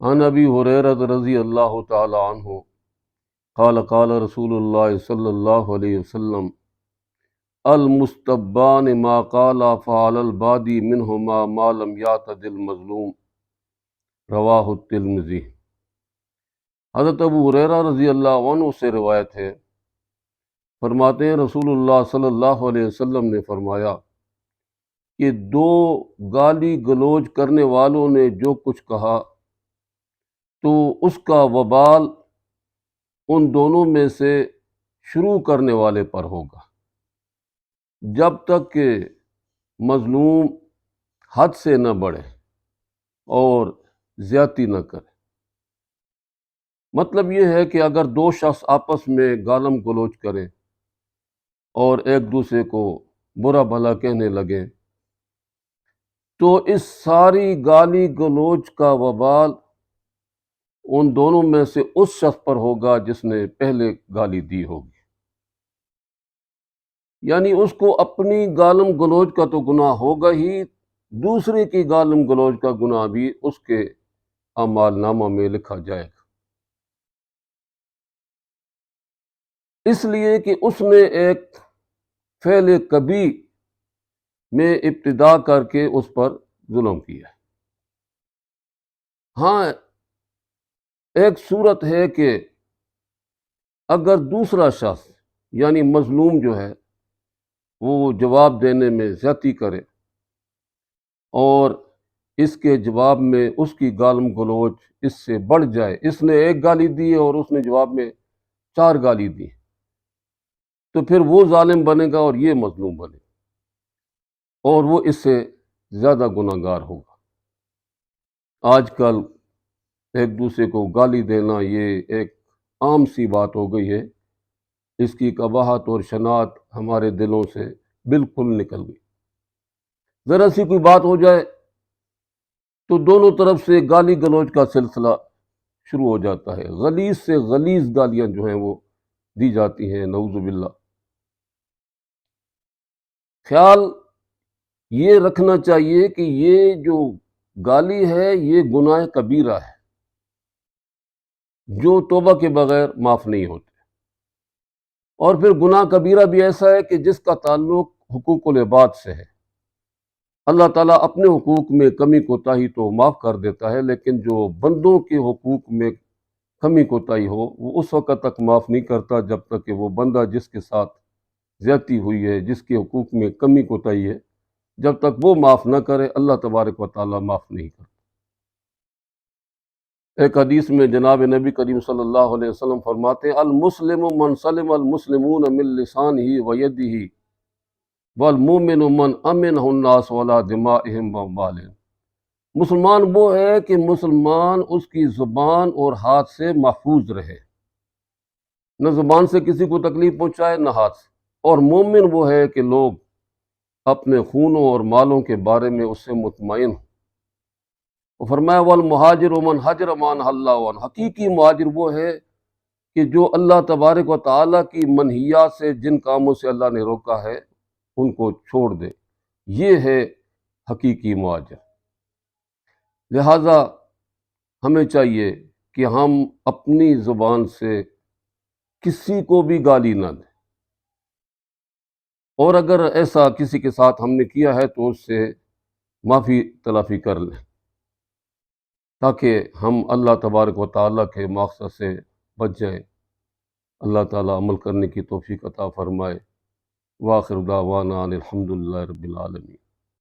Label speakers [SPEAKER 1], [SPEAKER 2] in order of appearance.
[SPEAKER 1] عن ابی ہریرہ رضی اللہ تعالی عنہ قال قال رسول اللہ صلی اللہ علیہ وسلم المستبان ما قال فعل البادی منہما ما لم یعتد المظلوم، رواہ الترمذی۔ حضرت ابو ہریرہ رضی اللہ عنہ سے روایت ہے، فرماتے ہیں رسول اللہ صلی اللہ علیہ وسلم نے فرمایا کہ دو گالی گلوچ کرنے والوں نے جو کچھ کہا تو اس کا وبال ان دونوں میں سے شروع کرنے والے پر ہوگا، جب تک کہ مظلوم حد سے نہ بڑھے اور زیادتی نہ کرے۔ مطلب یہ ہے کہ اگر دو شخص آپس میں گالم گلوچ کریں اور ایک دوسرے کو برا بھلا کہنے لگیں تو اس ساری گالی گلوچ کا وبال ان دونوں میں سے اس شخص پر ہوگا جس نے پہلے گالی دی ہوگی، یعنی اس کو اپنی گالم گلوچ کا تو گناہ ہوگا ہی، دوسرے کی گالم گلوچ کا گناہ بھی اس کے اعمال نامہ میں لکھا جائے گا، اس لیے کہ اس نے ایک فعل کبھی میں ابتدا کر کے اس پر ظلم کیا۔ ہاں، ایک صورت ہے کہ اگر دوسرا شخص یعنی مظلوم جو ہے وہ جواب دینے میں زیادتی کرے اور اس کے جواب میں اس کی گالم گلوچ اس سے بڑھ جائے، اس نے ایک گالی دی اور اس نے جواب میں 4 گالی دی، تو پھر وہ ظالم بنے گا اور یہ مظلوم بنے گا اور وہ اس سے زیادہ گناہ گار ہوگا۔ آج کل ایک دوسرے کو گالی دینا یہ ایک عام سی بات ہو گئی ہے، اس کی قباحت اور شناعت ہمارے دلوں سے بالکل نکل گئی۔ ذرا سی کوئی بات ہو جائے تو دونوں طرف سے گالی گلوچ کا سلسلہ شروع ہو جاتا ہے، غلیظ سے غلیظ گالیاں جو ہیں وہ دی جاتی ہیں، نعوذ باللہ۔ خیال یہ رکھنا چاہیے کہ یہ جو گالی ہے یہ گناہ کبیرہ ہے جو توبہ کے بغیر معاف نہیں ہوتے، اور پھر گناہ کبیرہ بھی ایسا ہے کہ جس کا تعلق حقوق العباد سے ہے۔ اللہ تعالیٰ اپنے حقوق میں کمی کوتاہی تو معاف کر دیتا ہے، لیکن جو بندوں کے حقوق میں کمی کوتاہی ہو وہ اس وقت تک معاف نہیں کرتا جب تک کہ وہ بندہ جس کے ساتھ زیادتی ہوئی ہے، جس کے حقوق میں کمی کوتاہی ہے، جب تک وہ معاف نہ کرے اللہ تبارک و تعالیٰ معاف نہیں کرتا۔ ایک حدیث میں جناب نبی کریم صلی اللہ علیہ وسلم فرماتے ہیں المسلم من سلم المسلمون من لسانہ ویدہ والمومن من امنہ الناس ولا دمائہم واموالہم۔ مسلمان وہ ہے کہ مسلمان اس کی زبان اور ہاتھ سے محفوظ رہے، نہ زبان سے کسی کو تکلیف پہنچائے نہ ہاتھ سے، اور مومن وہ ہے کہ لوگ اپنے خونوں اور مالوں کے بارے میں اس سے مطمئن ہوں۔ وہ فرمایا والمہاجر من حجر ما نہی اللہ عنہ، حقیقی مہاجر وہ ہے کہ جو اللہ تبارک و تعالیٰ کی منہیات سے جن کاموں سے اللہ نے روکا ہے ان کو چھوڑ دے، یہ ہے حقیقی مہاجر۔ لہٰذا ہمیں چاہیے کہ ہم اپنی زبان سے کسی کو بھی گالی نہ دیں، اور اگر ایسا کسی کے ساتھ ہم نے کیا ہے تو اس سے معافی تلافی کر لیں تاکہ ہم اللہ تبارک و تعالیٰ کے مقصد سے بچ جائیں۔ اللہ تعالیٰ عمل کرنے کی توفیق عطا فرمائے۔ وآخر دعوانا ان الحمد للہ رب العالمین۔